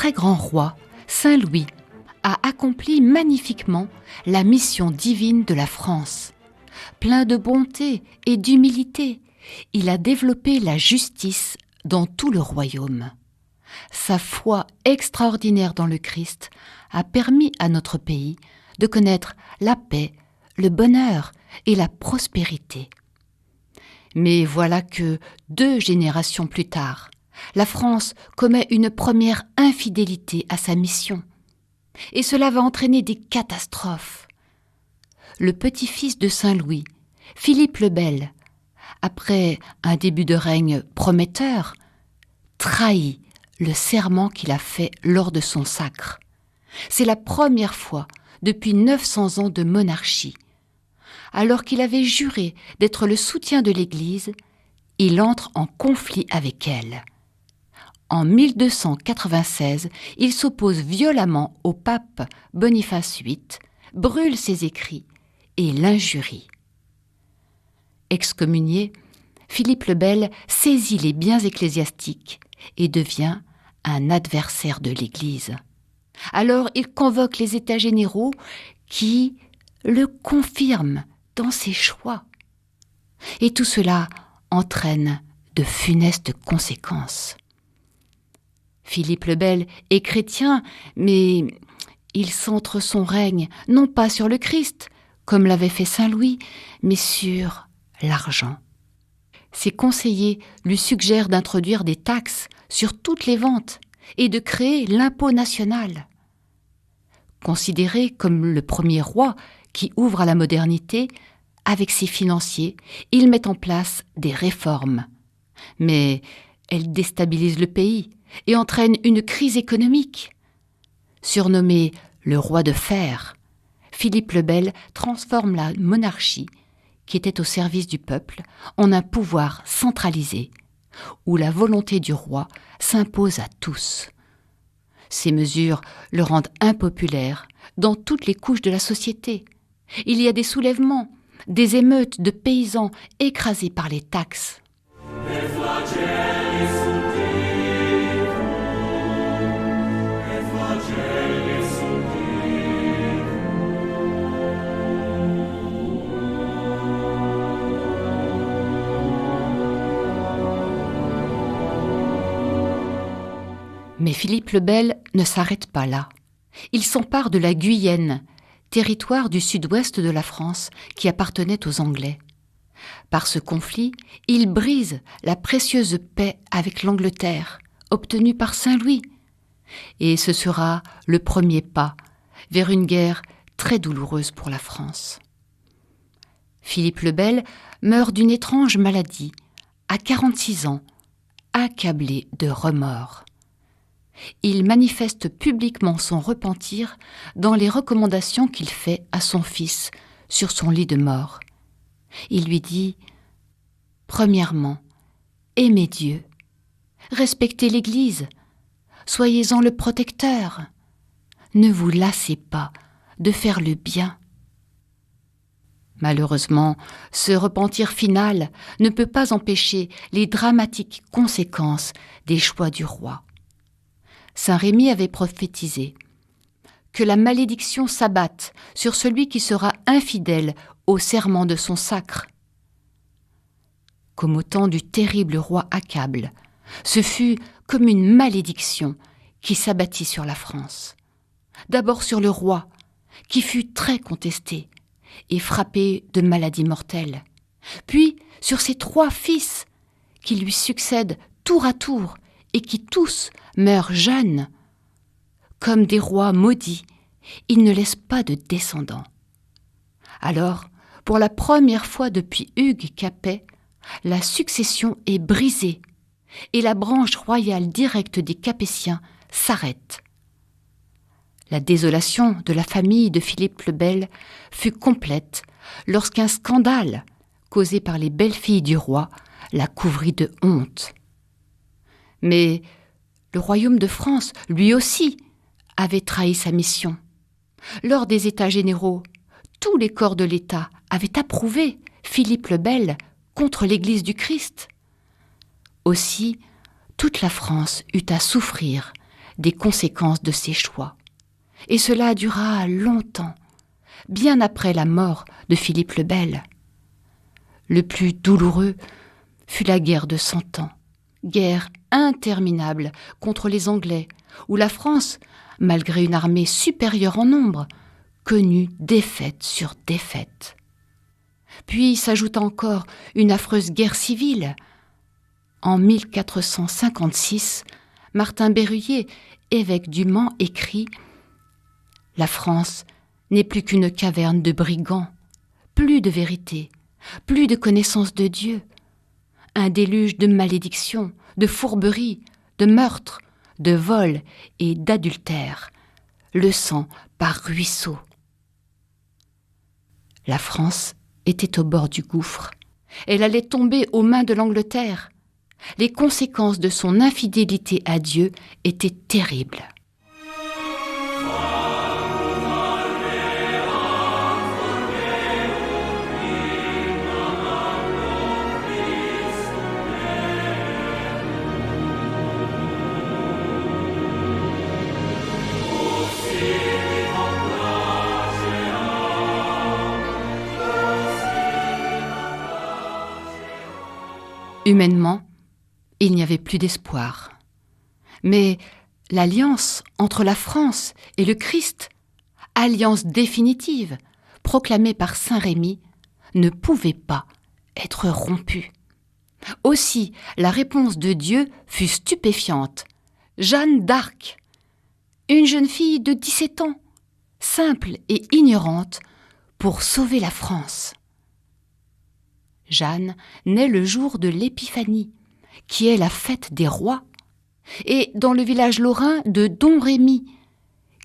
très grand roi, Saint Louis, a accompli magnifiquement la mission divine de la France. Plein de bonté et d'humilité, il a développé la justice dans tout le royaume. Sa foi extraordinaire dans le Christ a permis à notre pays de connaître la paix, le bonheur et la prospérité. Mais voilà que 2 générations plus tard, la France commet une première infidélité à sa mission. Et cela va entraîner des catastrophes. Le petit-fils de Saint Louis, Philippe le Bel, après un début de règne prometteur, trahit le serment qu'il a fait lors de son sacre. C'est la première fois depuis 900 ans de monarchie. Alors qu'il avait juré d'être le soutien de l'Église, il entre en conflit avec elle. En 1296, il s'oppose violemment au pape Boniface VIII, brûle ses écrits et l'injurie. Excommunié, Philippe le Bel saisit les biens ecclésiastiques et devient un adversaire de l'Église. Alors il convoque les États généraux qui le confirment dans ses choix. Et tout cela entraîne de funestes conséquences. Philippe le Bel est chrétien, mais il centre son règne non pas sur le Christ, comme l'avait fait Saint Louis, mais sur l'argent. Ses conseillers lui suggèrent d'introduire des taxes sur toutes les ventes et de créer l'impôt national. Considéré comme le premier roi qui ouvre à la modernité, avec ses financiers, il met en place des réformes. Mais elles déstabilisent le pays et entraînent une crise économique. Surnommé le roi de fer, Philippe le Bel transforme la monarchie, qui était au service du peuple, en un pouvoir centralisé, où la volonté du roi s'impose à tous. Ces mesures le rendent impopulaire dans toutes les couches de la société. Il y a des soulèvements, des émeutes de paysans écrasés par les taxes. Mais Philippe le Bel ne s'arrête pas là. Il s'empare de la Guyenne, territoire du sud-ouest de la France qui appartenait aux Anglais. Par ce conflit, il brise la précieuse paix avec l'Angleterre, obtenue par Saint Louis. Et ce sera le premier pas vers une guerre très douloureuse pour la France. Philippe le Bel meurt d'une étrange maladie, à 46 ans, accablé de remords. Il manifeste publiquement son repentir dans les recommandations qu'il fait à son fils sur son lit de mort. Il lui dit « Premièrement, aimez Dieu, respectez l'Église, soyez-en le protecteur, ne vous lassez pas de faire le bien. » Malheureusement, ce repentir final ne peut pas empêcher les dramatiques conséquences des choix du roi. Saint Rémy avait prophétisé que la malédiction s'abatte sur celui qui sera infidèle au serment de son sacre. Comme au temps du terrible roi Accable, ce fut comme une malédiction qui s'abattit sur la France. D'abord sur le roi, qui fut très contesté et frappé de maladies mortelles, puis sur ses 3 fils qui lui succèdent tour à tour et qui tous meurent jeunes. Comme des rois maudits, ils ne laissent pas de descendants. Alors, pour la première fois depuis Hugues Capet, la succession est brisée et la branche royale directe des Capétiens s'arrête. La désolation de la famille de Philippe le Bel fut complète lorsqu'un scandale, causé par les belles-filles du roi, la couvrit de honte. Mais le royaume de France, lui aussi, avait trahi sa mission. Lors des États généraux, tous les corps de l'État avaient approuvé Philippe le Bel contre l'Église du Christ. Aussi, toute la France eut à souffrir des conséquences de ses choix. Et cela dura longtemps, bien après la mort de Philippe le Bel. Le plus douloureux fut la guerre de 100 ans, guerre interminable contre les Anglais, où la France, malgré une armée supérieure en nombre, connut défaite sur défaite. Puis s'ajouta encore une affreuse guerre civile. En 1456, Martin Berruyer, évêque du Mans, écrit « La France n'est plus qu'une caverne de brigands, plus de vérité, plus de connaissance de Dieu, un déluge de malédictions, de fourberies, de meurtres, de vols et d'adultères, le sang par ruisseaux. » La France était au bord du gouffre. Elle allait tomber aux mains de l'Angleterre. Les conséquences de son infidélité à Dieu étaient terribles. Humainement, il n'y avait plus d'espoir. Mais l'alliance entre la France et le Christ, alliance définitive, proclamée par saint Rémi, ne pouvait pas être rompue. Aussi, la réponse de Dieu fut stupéfiante. Jeanne d'Arc, une jeune fille de 17 ans, simple et ignorante, pour sauver la France. Jeanne naît le jour de l'Épiphanie, qui est la fête des rois, et dans le village lorrain de Domrémy,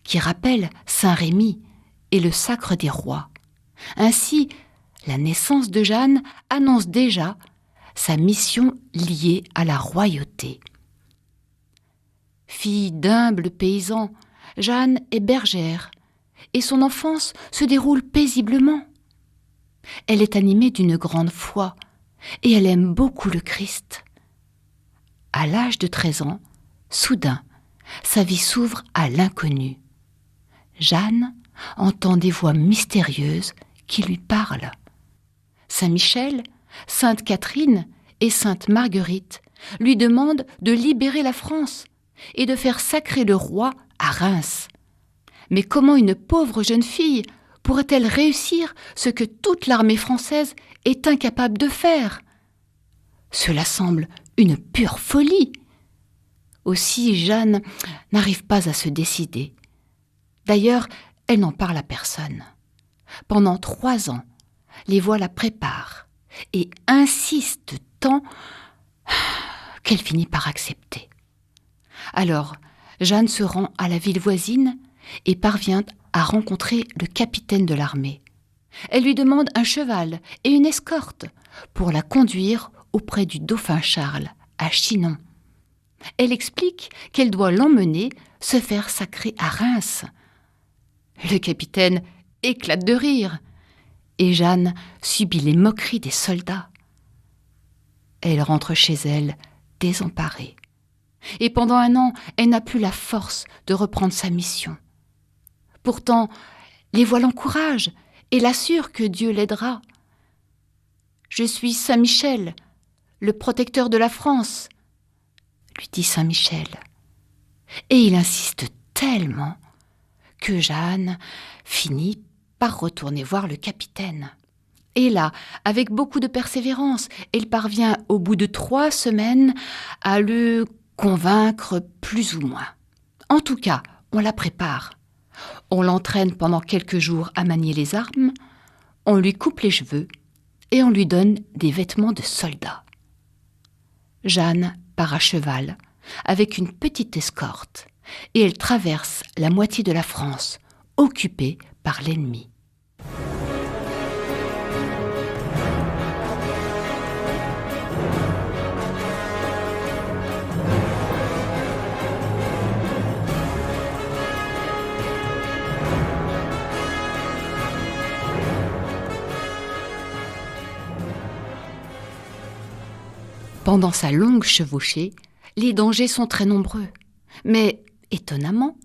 qui rappelle saint Rémi et le sacre des rois. Ainsi, la naissance de Jeanne annonce déjà sa mission liée à la royauté. Fille d'humbles paysans, Jeanne est bergère, et son enfance se déroule paisiblement. Elle est animée d'une grande foi et elle aime beaucoup le Christ. À l'âge de 13 ans, soudain, sa vie s'ouvre à l'inconnu. Jeanne entend des voix mystérieuses qui lui parlent. Saint Michel, sainte Catherine et sainte Marguerite lui demandent de libérer la France et de faire sacrer le roi à Reims. Mais comment une pauvre jeune fille pourrait-elle réussir ce que toute l'armée française est incapable de faire ? Cela semble une pure folie. Aussi, Jeanne n'arrive pas à se décider. D'ailleurs, elle n'en parle à personne. Pendant 3 ans, les voix la préparent et insistent tant qu'elle finit par accepter. Alors, Jeanne se rend à la ville voisine et parvient à rencontrer le capitaine de l'armée. Elle lui demande un cheval et une escorte pour la conduire auprès du dauphin Charles, à Chinon. Elle explique qu'elle doit l'emmener se faire sacrer à Reims. Le capitaine éclate de rire et Jeanne subit les moqueries des soldats. Elle rentre chez elle désemparée. Et pendant 1 an, elle n'a plus la force de reprendre sa mission. Pourtant, les voix l'encouragent et l'assurent que Dieu l'aidera. « Je suis Saint Michel, le protecteur de la France », lui dit Saint Michel. Et il insiste tellement que Jeanne finit par retourner voir le capitaine. Et là, avec beaucoup de persévérance, elle parvient au bout de 3 semaines à le convaincre plus ou moins. En tout cas, on la prépare. On l'entraîne pendant quelques jours à manier les armes, on lui coupe les cheveux et on lui donne des vêtements de soldat. Jeanne part à cheval avec une petite escorte et elle traverse la moitié de la France, occupée par l'ennemi. Pendant sa longue chevauchée, les dangers sont très nombreux. Mais Étonnamment,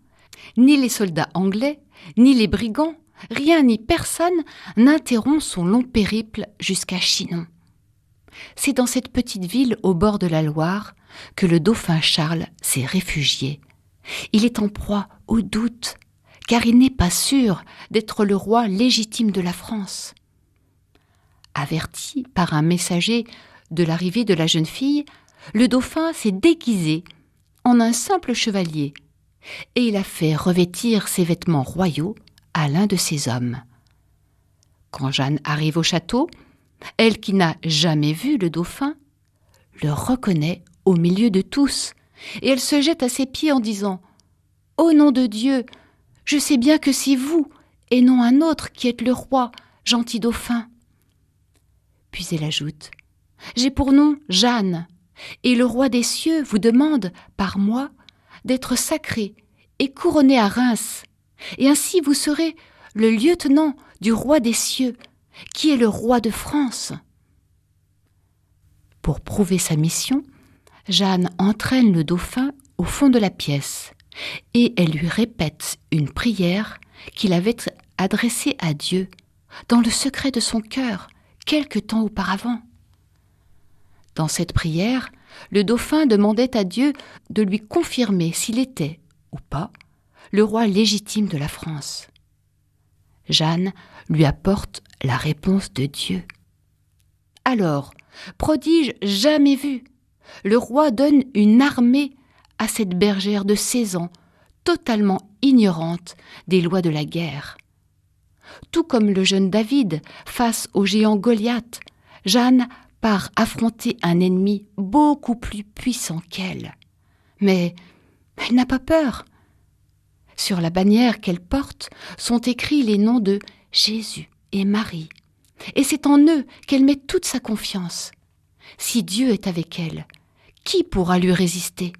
ni les soldats anglais, ni les brigands, rien ni personne n'interrompt son long périple jusqu'à Chinon. C'est dans cette petite ville au bord de la Loire que le dauphin Charles s'est réfugié. Il est en proie au doute, car il n'est pas sûr d'être le roi légitime de la France. Averti par un messager de l'arrivée de la jeune fille, le dauphin s'est déguisé en un simple chevalier et il a fait revêtir ses vêtements royaux à l'un de ses hommes. Quand Jeanne arrive au château, elle qui n'a jamais vu le dauphin, le reconnaît au milieu de tous et elle se jette à ses pieds en disant « Au nom de Dieu, je sais bien que c'est vous et non un autre qui êtes le roi, gentil dauphin. » Puis elle ajoute « J'ai pour nom Jeanne, et le roi des cieux vous demande, par moi, d'être sacré et couronné à Reims, et ainsi vous serez le lieutenant du roi des cieux, qui est le roi de France. » Pour prouver sa mission, Jeanne entraîne le dauphin au fond de la pièce, et elle lui répète une prière qu'il avait adressée à Dieu, dans le secret de son cœur, quelque temps auparavant. Dans cette prière, le dauphin demandait à Dieu de lui confirmer s'il était, ou pas, le roi légitime de la France. Jeanne lui apporte la réponse de Dieu. Alors, prodige jamais vu, le roi donne une armée à cette bergère de 16 ans, totalement ignorante des lois de la guerre. Tout comme le jeune David face au géant Goliath, Jeanne part affronter un ennemi beaucoup plus puissant qu'elle. Mais elle n'a pas peur. Sur la bannière qu'elle porte sont écrits les noms de Jésus et Marie. Et c'est en eux qu'elle met toute sa confiance. Si Dieu est avec elle, qui pourra lui résister ?